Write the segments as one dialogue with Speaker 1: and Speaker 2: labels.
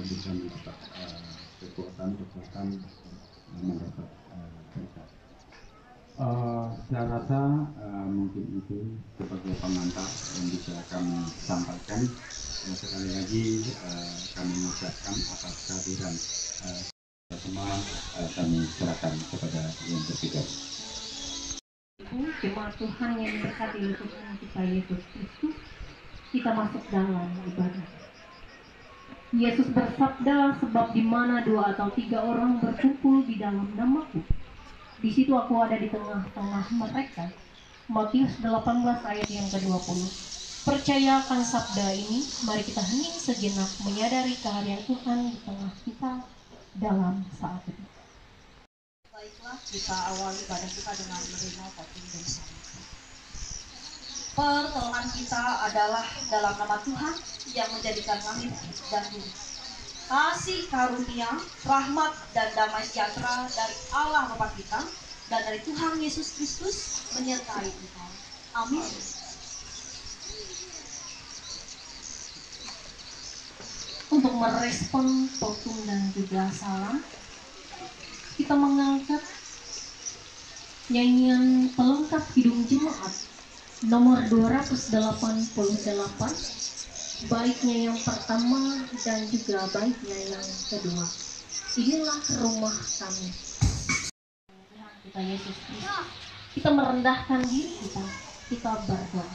Speaker 1: bisa mendapat kekuatan mendapat berkat. Saya rasa mungkin itu sebagai pengantar yang bisa kami sampaikan. Sekali lagi kami mengucapkan atas kehadiran semua kami serahkan kepada yang bertiga.
Speaker 2: Jemaat Tuhan yang diberkati oleh Tuhan kita Yesus Kristus, kita masuk dalam ibadah. Yesus bersabda, sebab di mana 2 atau 3 orang berkumpul di dalam namaku, di situ aku ada di tengah-tengah mereka. Matius 18 ayat yang ke-20. Percaya akan sabda ini, mari kita hening sejenak menyadari kehadiran Tuhan di tengah kita dalam saat ini.
Speaker 3: Baiklah, kita awali ibadah kita dengan menerima khotbah bersama. Pertolongan kita adalah dalam nama Tuhan yang menjadikan langit dan bumi. Kasih karunia, rahmat dan damai sejahtera dari Allah Bapa kita dan dari Tuhan Yesus Kristus menyertai kita. Amin.
Speaker 2: Untuk merespon totum dan juga salam, kita mengangkat nyanyian pelengkap Kidung Jemaat nomor 288, baiknya yang pertama dan juga baiknya yang kedua. Inilah rumah kami. Tuhan kita Yesus Kristus, kita merendahkan diri kita berdoa.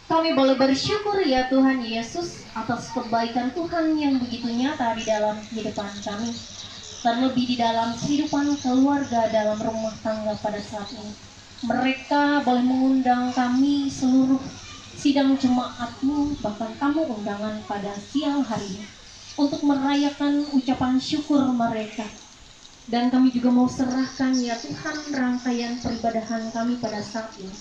Speaker 2: Kami boleh bersyukur ya Tuhan Yesus atas kebaikan Tuhan yang begitu nyata di dalam kehidupan kami. Terlebih di dalam kehidupan keluarga dalam rumah tangga pada saat ini. Mereka boleh mengundang kami seluruh sidang jemaatmu, bahkan kamu undangan pada siang hari ini, untuk merayakan ucapan syukur mereka. Dan kami juga mau serahkan ya Tuhan rangkaian peribadahan kami pada saat ini.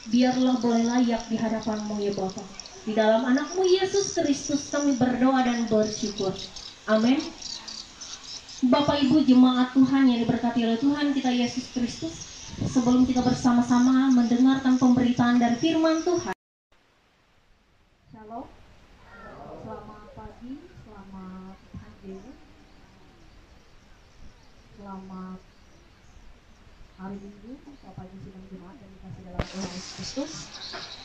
Speaker 2: Biarlah boleh layak di hadapan-Mu ya Bapa. Di dalam anak-Mu Yesus Kristus kami berdoa dan bersyukur. Amin. Bapak Ibu jemaat Tuhan yang diberkati oleh Tuhan kita Yesus Kristus, sebelum kita bersama-sama mendengarkan pemberitaan dari firman Tuhan. Shalom. Selamat pagi, selamat hari, selamat hari Minggu, Bapak Ibu sidang jemaat yang dikasih dalam Tuhan Yesus Kristus.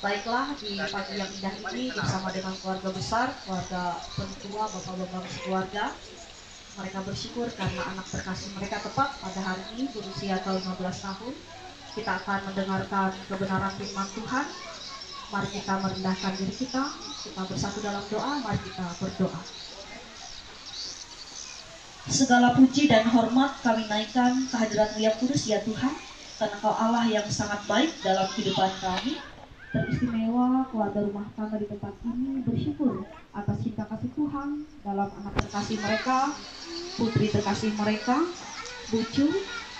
Speaker 2: Baiklah, di pagi yang indah ini bersama dengan keluarga besar, keluarga pentua, Bapak-bapak sekeluarga, mereka bersyukur karena anak terkasih mereka tepat pada hari ini berusia tahun 15 tahun. Kita akan mendengarkan kebenaran firman Tuhan. Mari kita merendahkan diri kita bersatu dalam doa, mari kita berdoa. Segala puji dan hormat kami naikkan kehadirat Yang Kudus ya Tuhan, karena Kau Allah yang sangat baik dalam kehidupan kami. Teristimewa keluarga rumah tangga di tempat ini bersyukur atas cinta kasih Tuhan dalam anak terkasih mereka, putri terkasih mereka, Bucu,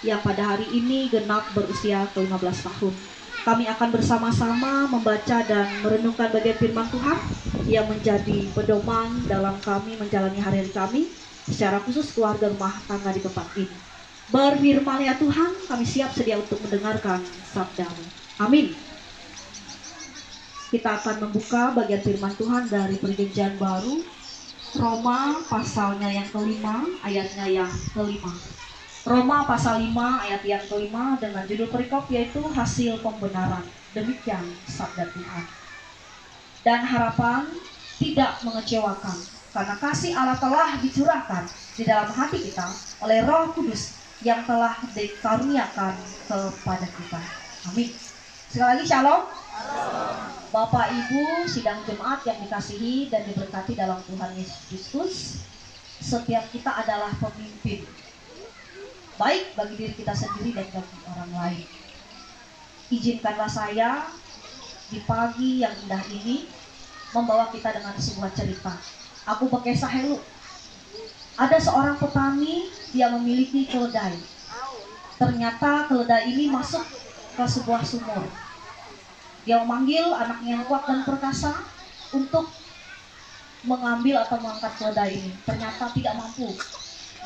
Speaker 2: yang pada hari ini genap berusia ke-15 tahun. Kami akan bersama-sama membaca dan merenungkan bagian firman Tuhan yang menjadi pedoman dalam kami menjalani hari-hari kami, secara khusus keluarga rumah tangga di tempat ini. Berfirman ya Tuhan, kami siap sedia untuk mendengarkan sabda-Mu. Amin. Kita akan membuka bagian firman Tuhan dari Perjanjian Baru, Roma pasalnya yang kelima, ayatnya yang kelima. Roma pasal 5 ayat yang kelima dengan judul perikop yaitu hasil pembenaran. Demikian sabda Tuhan. Dan harapan tidak mengecewakan, karena kasih Allah telah dicurahkan di dalam hati kita oleh Roh Kudus yang telah dikaruniakan kepada kita. Amin. Sekali lagi shalom. Bapak Ibu sidang jemaat yang dikasihi dan diberkati dalam Tuhan Yesus Kristus, setiap kita adalah pemimpin, baik bagi diri kita sendiri dan bagi orang lain. Izinkanlah saya di pagi yang indah ini membawa kita dengan sebuah cerita. Aku pakai sahelu. Ada seorang petani, dia memiliki keledai. Ternyata keledai ini masuk ke sebuah sumur. Dia memanggil anaknya yang kuat dan perkasa untuk mengambil atau mengangkat keledai ini. Ternyata tidak mampu.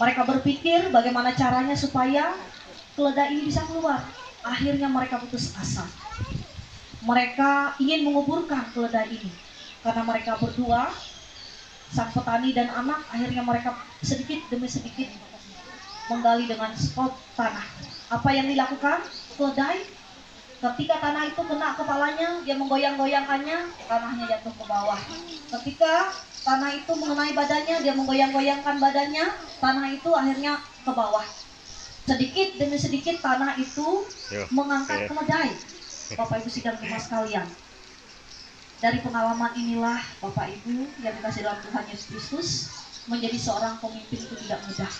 Speaker 2: Mereka berpikir bagaimana caranya supaya keledai ini bisa keluar. Akhirnya mereka putus asa. Mereka ingin menguburkan keledai ini. Karena mereka berdua
Speaker 3: sang petani dan anak, akhirnya mereka sedikit demi sedikit menggali dengan spot tanah. Apa yang dilakukan? Keledai. Ketika tanah itu kena kepalanya, dia menggoyang-goyangkannya, tanahnya jatuh ke bawah. Ketika tanah itu mengenai badannya, dia menggoyang-goyangkan badannya, tanah itu akhirnya ke bawah. Sedikit demi sedikit tanah itu mengangkat keledai. Bapak Ibu sidang jemaat sekalian, dari pengalaman inilah Bapak Ibu yang dikasih dalam Tuhan Yesus Kristus, menjadi seorang pemimpin itu tidak mudah.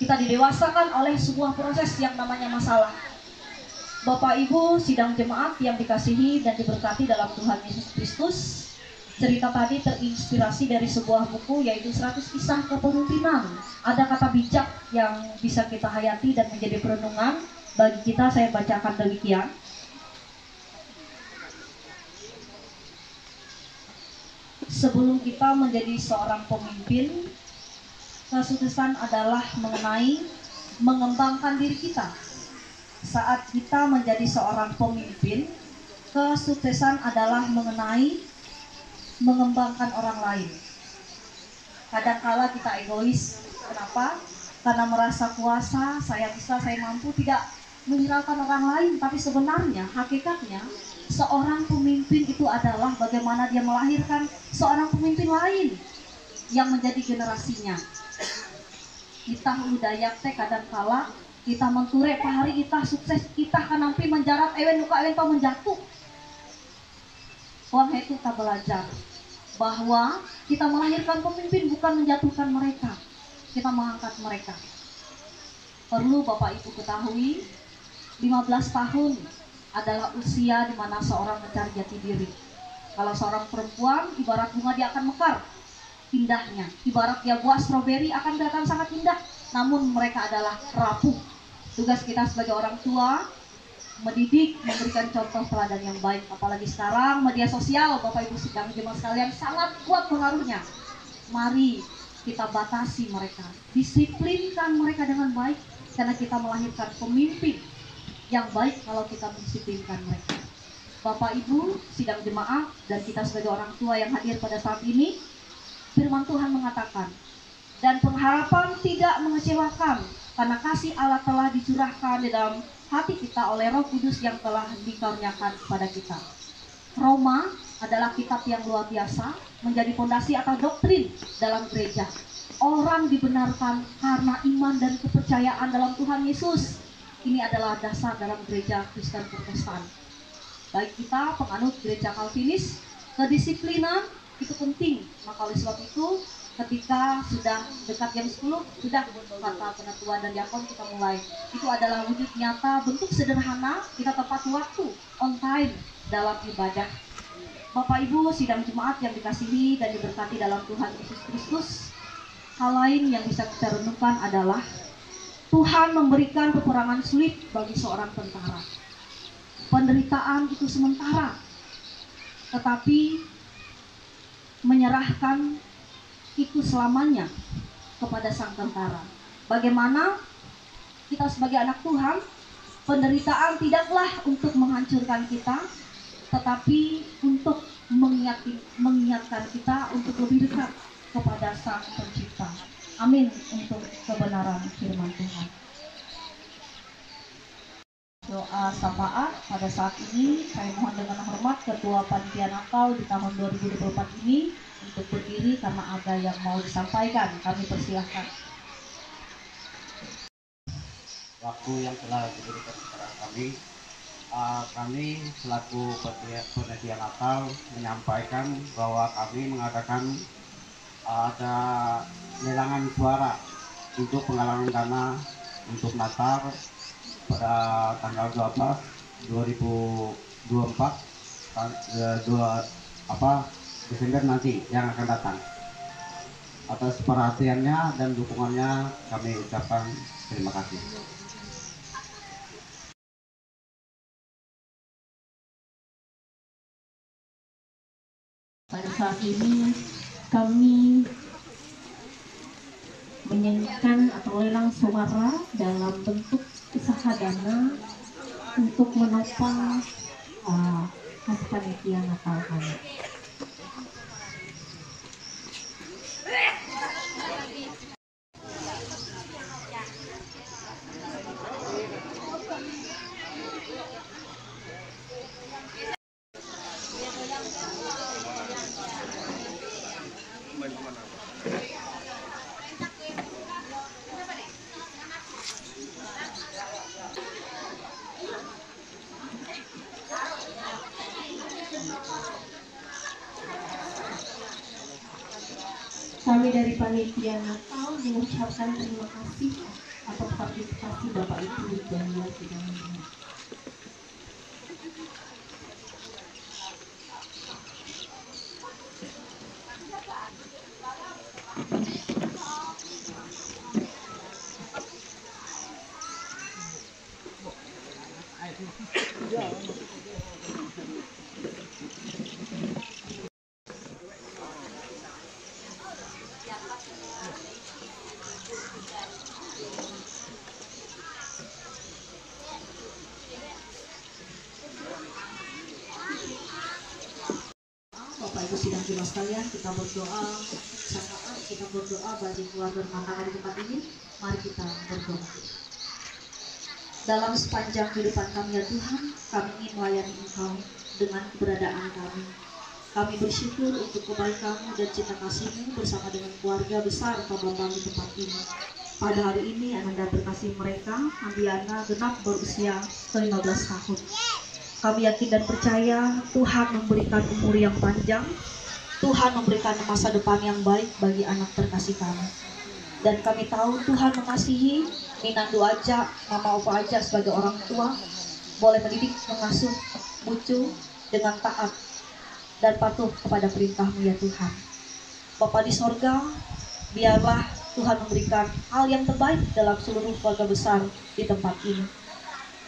Speaker 3: Kita didewasakan oleh sebuah proses yang namanya masalah. Bapak Ibu sidang jemaat yang dikasihi dan diberkati dalam Tuhan Yesus Kristus, cerita tadi terinspirasi dari sebuah buku, yaitu 100 Kisah Kepemimpinan. Ada kata bijak yang bisa kita hayati dan menjadi perenungan bagi kita. Saya bacakan demikian. Sebelum kita menjadi seorang pemimpin, kesuksesan adalah mengenai mengembangkan diri kita. Saat kita menjadi seorang pemimpin, kesuksesan adalah mengenai mengembangkan orang lain. Kadangkala kita egois. Kenapa? Karena merasa kuasa, saya bisa, saya mampu, tidak menghiraukan orang lain. Tapi sebenarnya, hakikatnya, seorang pemimpin itu adalah bagaimana dia melahirkan seorang pemimpin lain yang menjadi generasinya. Kita udayak teh kadangkala kita menture pahari kita sukses, kita akan nampi menjarat ewen luka ewen pa menjatuh. Wang itu kita belajar bahwa kita melahirkan pemimpin bukan menjatuhkan mereka, kita mengangkat mereka. Perlu Bapak Ibu ketahui, 15 tahun adalah usia di mana seorang mencari jati diri. Kalau seorang perempuan, ibarat bunga dia akan mekar indahnya, ibarat dia buah stroberi akan kelihatan sangat indah, namun mereka adalah rapuh. Tugas kita sebagai orang tua, mendidik, memberikan contoh teladan yang baik. Apalagi sekarang media sosial, Bapak Ibu sidang jemaat sekalian, sangat kuat pengaruhnya. Mari kita batasi mereka, disiplinkan mereka dengan baik, karena kita melahirkan pemimpin yang baik kalau kita mendisiplinkan mereka. Bapak Ibu sidang jemaat dan kita sebagai orang tua yang hadir pada saat ini, firman Tuhan mengatakan, dan pengharapan tidak mengecewakan, karena kasih Allah telah dicurahkan di dalam hati kita oleh Roh Kudus yang telah dikaruniakan kepada kita. Roma adalah kitab yang luar biasa, menjadi fondasi atau doktrin dalam gereja. Orang dibenarkan karena iman dan kepercayaan dalam Tuhan Yesus. Ini adalah dasar dalam gereja Kristen Protestan. Baik kita penganut gereja Calvinis, kedisiplinan itu penting. Maka oleh sebab itu, ketika sudah dekat jam 10, sudah kata penatua dan diakon kita mulai. Itu adalah wujud nyata, bentuk sederhana, kita tepat waktu, on time dalam ibadah. Bapak Ibu sidang jemaat yang dikasihi dan diberkati dalam Tuhan Yesus Kristus, hal lain yang bisa kita renungkan adalah Tuhan memberikan peperangan sulit bagi seorang tentara. Penderitaan itu sementara, tetapi menyerahkan itu selamanya kepada sang tentara. Bagaimana kita sebagai anak Tuhan, penderitaan tidaklah untuk menghancurkan kita, tetapi untuk mengingatkan kita untuk lebih dekat kepada sang pencipta. Amin untuk kebenaran firman Tuhan. Doa syafaat pada saat ini saya mohon dengan hormat Ketua Panitia Natal di tahun 2024 ini untuk berdiri karena ada yang mau disampaikan. Kami persilahkan.
Speaker 1: Waktu yang telah diberikan kepada kami selaku panitia Natal menyampaikan bahwa kami mengadakan ada lelangan suara untuk penggalangan dana untuk Natal pada tanggal 12 2024 Desember nanti yang akan datang. Atas perhatiannya dan dukungannya kami ucapkan terima kasih.
Speaker 2: Pada saat ini kami menyanyikan atau lelang suara dalam bentuk usaha dana untuk menopang panitia Natal kami. Kami dari panitia Natal mengucapkan terima kasih atas partisipasi Bapak Ibu dalam sidang ini. Bapak Ibu sidang jemaat sekalian, kita berdoa saat kita berdoa bagi keluarga rumah tangga di tempat ini. Mari kita berdoa. Dalam sepanjang kehidupan kami ya Tuhan, kami ingin melayani Engkau dengan keberadaan kami. Kami bersyukur untuk kebaikan-Mu dan cinta kasih-Mu bersama dengan keluarga besar Pak Bambang di tempat ini. Pada hari ini Ananda berkasih mereka, Andiana genap berusia 15 tahun. Kami yakin dan percaya Tuhan memberikan umur yang panjang, Tuhan memberikan masa depan yang baik bagi anak terkasih kami. Dan kami tahu Tuhan mengasihi Ninandu aja, Mama Opa aja sebagai orang tua, boleh mendidik, mengasuh, bucu dengan taat dan patuh kepada perintah-Mu ya Tuhan. Bapa di sorga, biarlah Tuhan memberikan hal yang terbaik dalam seluruh keluarga besar di tempat ini.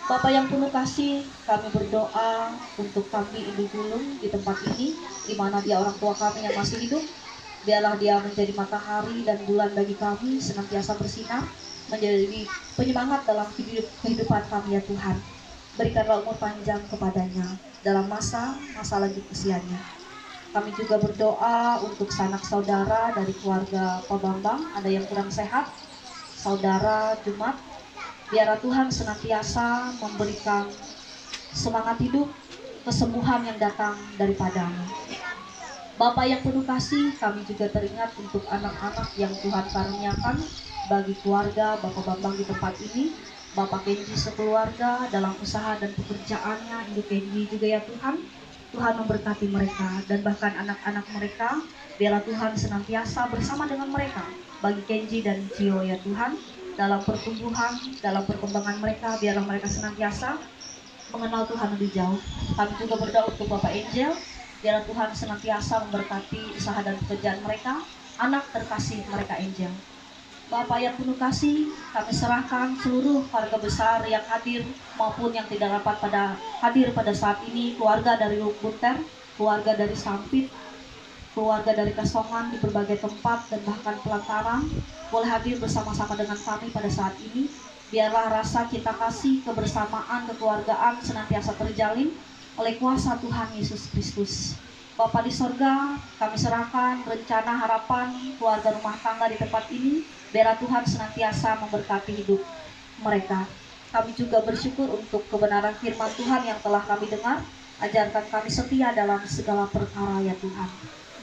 Speaker 2: Bapak yang penuh kasih, kami berdoa untuk kami Ibu Gulung di tempat ini, di mana dia orang tua kami yang masih hidup. Biarlah dia menjadi matahari dan bulan bagi kami, senantiasa bersinar, menjadi penyemangat dalam kehidupan kami ya Tuhan. Berikanlah umur panjang kepadanya dalam masa lagi usianya. Kami juga berdoa untuk sanak saudara dari keluarga Pak Bambang, ada yang kurang sehat, saudara Jumat. Biarlah Tuhan senantiasa memberikan semangat hidup, kesembuhan yang datang daripada-Mu. Bapa yang penuh kasih, kami juga teringat untuk anak-anak yang Tuhan karuniakan bagi keluarga Bapak Bambang di tempat ini. Bapak Kenji sekeluarga dalam usaha dan pekerjaannya, Ibu Kenji juga ya Tuhan. Tuhan memberkati mereka dan bahkan anak-anak mereka. Biarlah Tuhan senantiasa bersama dengan mereka. Bagi Kenji dan Cio ya Tuhan, dalam pertumbuhan, dalam perkembangan mereka, biarlah mereka senantiasa mengenal Tuhan lebih jauh. Kami juga berdoa untuk Bapak Angel, biarlah Tuhan senantiasa memberkati usaha dan pekerjaan mereka, anak terkasih mereka Angel. Bapak yang penuh kasih, kami serahkan seluruh keluarga besar yang hadir maupun yang tidak dapat hadir pada saat ini, keluarga dari Bunter, keluarga dari Sampit, keluarga dari Kasongan di berbagai tempat dan bahkan pelantaran boleh hadir bersama-sama dengan kami pada saat ini. Biarlah rasa cinta kasih, kebersamaan, kekeluargaan senantiasa terjalin oleh kuasa Tuhan Yesus Kristus. Bapa di sorga, kami serahkan rencana harapan keluarga rumah tangga di tempat ini. Biarlah Tuhan senantiasa memberkati hidup mereka. Kami juga bersyukur untuk kebenaran firman Tuhan yang telah kami dengar. Ajarkan kami setia dalam segala perkara ya Tuhan.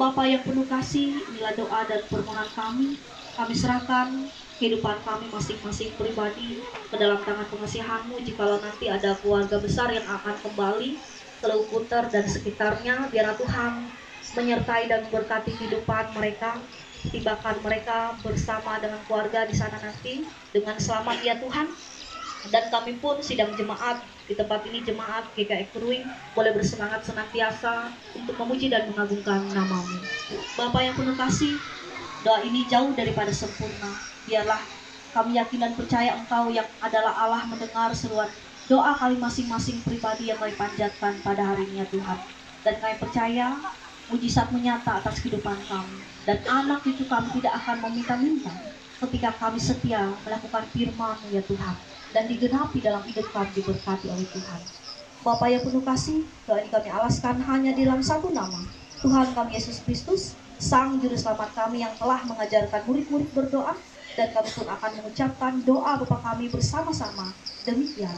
Speaker 2: Bapa yang penuh kasih, inilah doa dan permohonan kami. Kami serahkan kehidupan kami masing-masing pribadi ke dalam tangan pengasihan-Mu. Jikalau nanti ada keluarga besar yang akan kembali ke Leuputer dan sekitarnya, biarlah Tuhan menyertai dan memberkati kehidupan mereka. Tibakan mereka bersama dengan keluarga di sana nanti dengan selamat ya Tuhan. Dan kami pun sidang jemaat di tempat ini, jemaat GKI Kruing, boleh bersemangat senantiasa untuk memuji dan mengagungkan nama-Mu. Bapa yang penuh kasih, doa ini jauh daripada sempurna. Biarlah kami yakin dan percaya Engkau yang adalah Allah mendengar seruan doa kami masing-masing pribadi yang kami panjatkan pada hari ini ya Tuhan. Dan kami percaya mujizat menyata atas kehidupan kami. Dan anak cucu kami tidak akan meminta-minta ketika kami setia melakukan firman-Mu ya Tuhan. Dan digenapi dalam hidup kami, diberkati oleh Tuhan. Bapa yang penuh kasih, doa ini kami alaskan hanya di dalam satu nama, Tuhan kami Yesus Kristus, Sang Juru Selamat kami yang telah mengajarkan murid-murid berdoa. Dan kami pun akan mengucapkan doa Bapa kami bersama-sama. Demikian,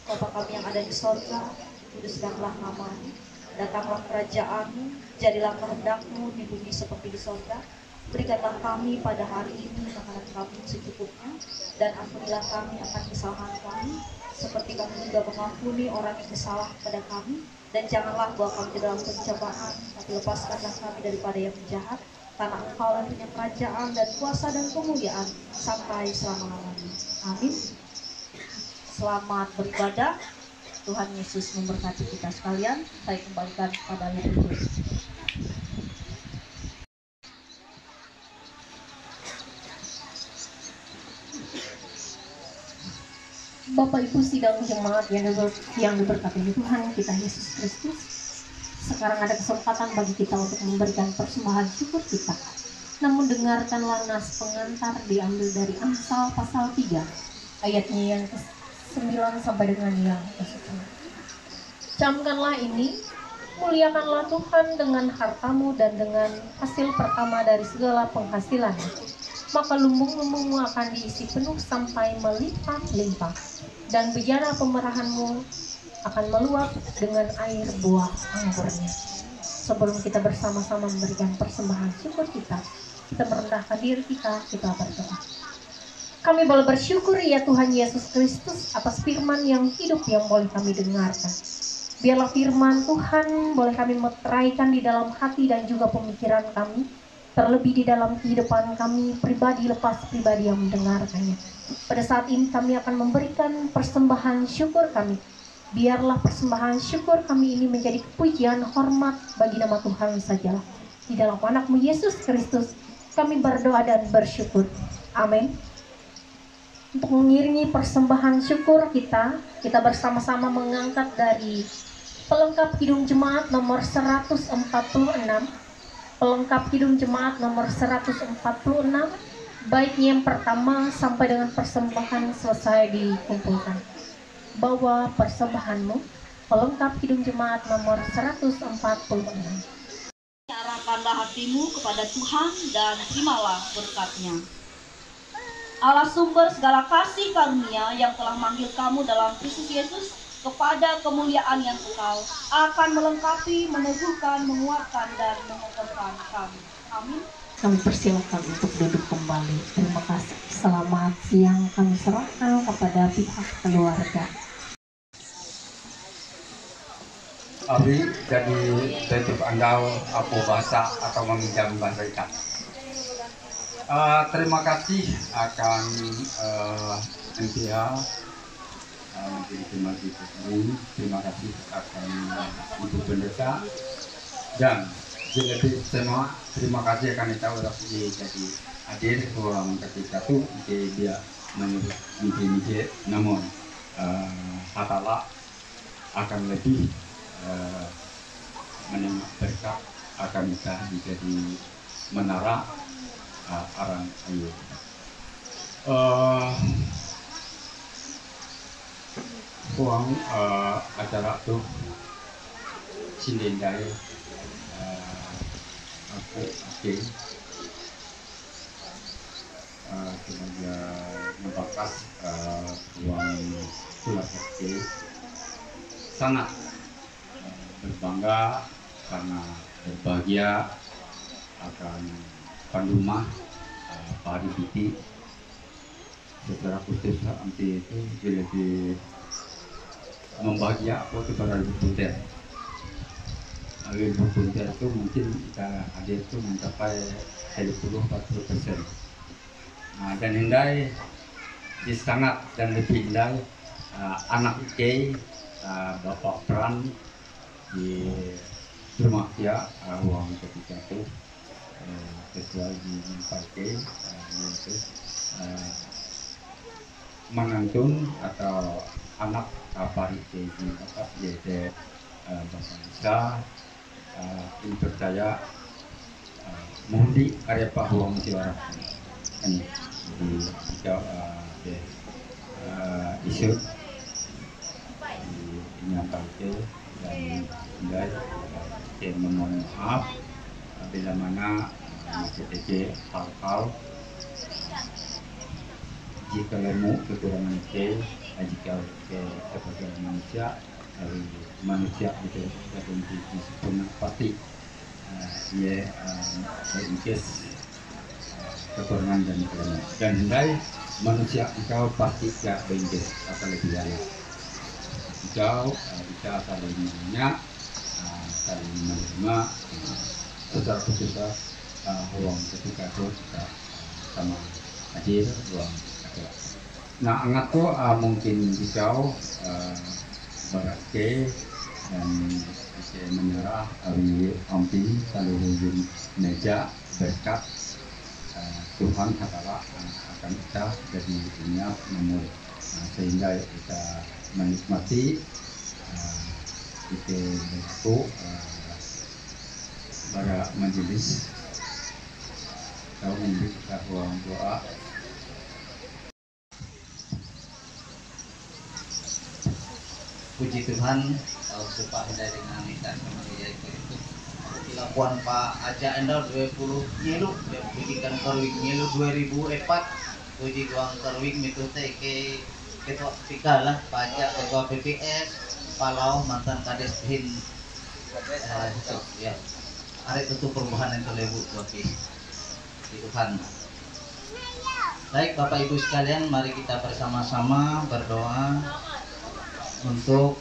Speaker 2: Bapa kami yang ada di sorga, kuduskanlah nama-Mu, datanglah kerajaan-Mu, jadilah kehendak-Mu di bumi seperti di sorga. Berikanlah kami pada hari ini makanan kami secukupnya, dan ampunilah kami akan kesalahan kami, seperti kami juga mengampuni orang yang bersalah kepada kami. Dan janganlah bawa kami ke dalam pencobaan, tapi lepaskanlah kami daripada yang jahat. Karena Engkau yang punya kerajaan dan kuasa dan kemuliaan sampai selama-lamanya. Amin. Selamat beribadah. Tuhan Yesus memberkati kita sekalian. Saya kembalikan kepada liturgus. Bapak Ibu sidang jemaat yang diberkati Tuhan kita Yesus Kristus, sekarang ada kesempatan bagi kita untuk memberikan persembahan syukur kita. Namun dengarkanlah nas pengantar diambil dari Amsal pasal 3 ayatnya yang ke-9 sampai dengan yang ke-10. Camkanlah ini, muliakanlah Tuhan dengan hartamu dan dengan hasil pertama dari segala penghasilanmu, maka lumbung-lumbungmu akan diisi penuh sampai melimpah-limpah, dan bejana pemerahanmu akan meluap dengan air buah anggurnya. Sebelum kita bersama-sama memberikan persembahan syukur kita merendahkan diri kita berdoa. Kami boleh bersyukur ya Tuhan Yesus Kristus atas firman yang hidup yang boleh kami dengarkan. Biarlah firman Tuhan boleh kami meteraikan di dalam hati dan juga pemikiran kami, terlebih di dalam kehidupan kami pribadi lepas pribadi yang mendengarkannya. Pada saat ini kami akan memberikan persembahan syukur kami. Biarlah persembahan syukur kami ini menjadi pujian hormat bagi nama Tuhan sajalah. Di dalam anakmu Yesus Kristus kami berdoa dan bersyukur. Amin. Untuk mengiringi persembahan syukur kita bersama-sama mengangkat dari pelengkap Kidung Jemaat nomor 146. Pelengkap Kidung Jemaat nomor 146, baiknya yang pertama sampai dengan persembahan selesai dikumpulkan. Bawa persembahanmu, pelengkap Kidung Jemaat nomor 146.
Speaker 3: Arahkanlah hatimu kepada Tuhan dan terimalah berkat-Nya. Allah sumber segala kasih karunia yang telah manggil kamu dalam Kristus Yesus kepada kemuliaan yang kekal, akan melengkapi, meneguhkan, menguatkan, dan mengokohkan kamu. Amin.
Speaker 2: Kami persilakan untuk duduk kembali. Terima kasih. Selamat siang kami serahkan kepada pihak keluarga.
Speaker 4: Abi jadi tutup andal apa bahasa atau meminjam bahasa kita. Terima kasih akan NPA Majelis Jemaat ini. Terima kasih akan Ibu Pendeta dan lebih semua terima kasih akan kita udah jadi hadir ruang ketika itu dia menyebut mije namun hatala akan lebih menerima berkat akan kita menjadi menara arang ayu. Ruang acara tuh sindendai aku oke sebagai membakas ruang sulap oke sangat berbangga karena berbahagia akan pandumah Pak Diti secara khusus nanti itu lebih membahagia aku kepada Ibu Punter. Ibu Punter itu mungkin kita hadir itu mencapai 30-40%. Dan Hindai sangat dan lebih Hindai anak Ike Bapak Pran di rumah dia ruang ketika itu sesuai dipakai yaitu menantun atau anak Pak Ike di Bapak yaitu Bapak Isa ini percaya mundi karya Pak Huang Siwara ini di isu dinyatakan dan tidak memohon maaf bila mana masih terjadi hal-hal jika lemu kekurangan jika sebagai manusia itu dapat disempurna pasti ia incase kekurangan dan kelemahan. Dan hendai manusia engkau pasti gak benjol atau lebih banyak. Engkau bisa saling menanya, saling menerima, secara khusus ruang ketika itu kita sama hadir ruang ada. Nah, angat ko mungkin ikaw berarti dan bisa menyerah awi amping saluhun meja berkat Tuhan katalah akan kita jadi punya nomor sehingga kita menikmati itu para majelis atau membuka ruang doa.
Speaker 5: Puji Tuhan, supaya dari namitan kemudian itu dilakukan Pak Aja Endor 20 nyilu pendidikan Korwik nyilu 2004 puji doang Korwik mitu ke ketua PK lah Pak Aja ketua PPS Palau mantan Kades Hin ya hari itu perubahan yang terlebu Puji Tuhan. Baik Bapak Ibu sekalian, mari kita bersama-sama berdoa untuk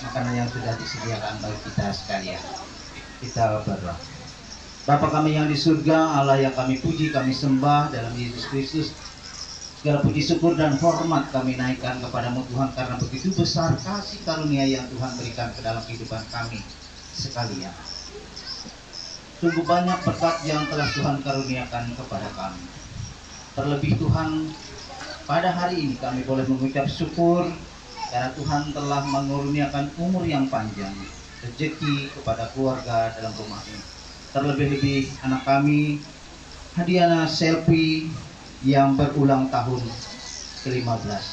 Speaker 5: makanan yang sudah disediakan bagi kita sekalian. Kita berdoa. Bapa kami yang di surga, Allah yang kami puji, kami sembah dalam Yesus Kristus. Segala puji syukur dan hormat kami naikkan kepadamu Tuhan, karena begitu besar kasih karunia yang Tuhan berikan ke dalam kehidupan kami sekalian. Sungguh banyak berkat yang telah Tuhan karuniakan kepada kami. Terlebih Tuhan, pada hari ini kami boleh mengucap syukur karena Tuhan telah mengurniakan umur yang panjang, rezeki kepada keluarga dalam rumah ini. Terlebih-lebih anak kami, Hadiana Selfie yang berulang tahun ke-15.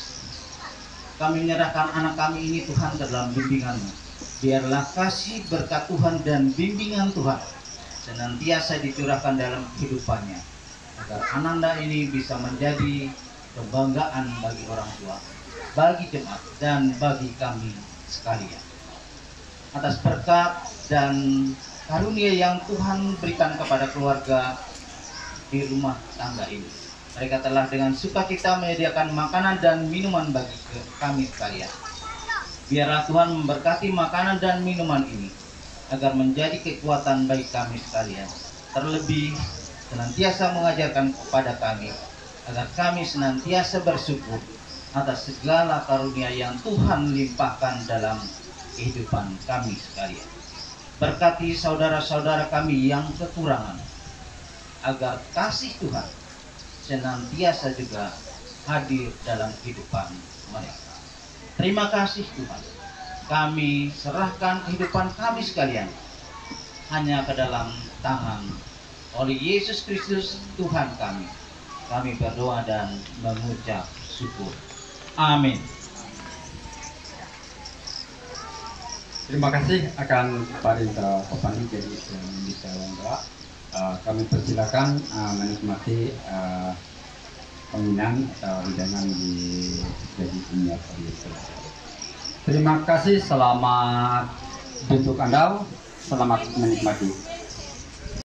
Speaker 5: Kami menyerahkan anak kami ini Tuhan ke dalam bimbingan-Mu. Biarlah kasih berkat Tuhan dan bimbingan Tuhan senantiasa dicurahkan dalam kehidupannya, agar Ananda ini bisa menjadi kebanggaan bagi orang tua, bagi jemaat, dan bagi kami sekalian. Atas berkat dan karunia yang Tuhan berikan kepada keluarga di rumah tangga ini, mereka telah dengan sukacita menyediakan makanan dan minuman bagi kami sekalian. Biarlah Tuhan memberkati makanan dan minuman ini agar menjadi kekuatan bagi kami sekalian. Terlebih senantiasa mengajarkan kepada kami agar kami senantiasa bersyukur atas segala karunia yang Tuhan limpahkan dalam kehidupan kami sekalian. Berkati saudara-saudara kami yang kekurangan, agar kasih Tuhan senantiasa juga hadir dalam kehidupan mereka. Terima kasih Tuhan. Kami serahkan kehidupan kami sekalian hanya ke dalam tangan oleh Yesus Kristus Tuhan kami. Kami berdoa dan mengucap syukur. Amin.
Speaker 4: Terima kasih akan Parita Kopani jadi bisa doa. Kami persilakan menikmati penghinaan atau hidangan di jadi punya Parita. Terima kasih, selamat untuk Anda, selamat menikmati.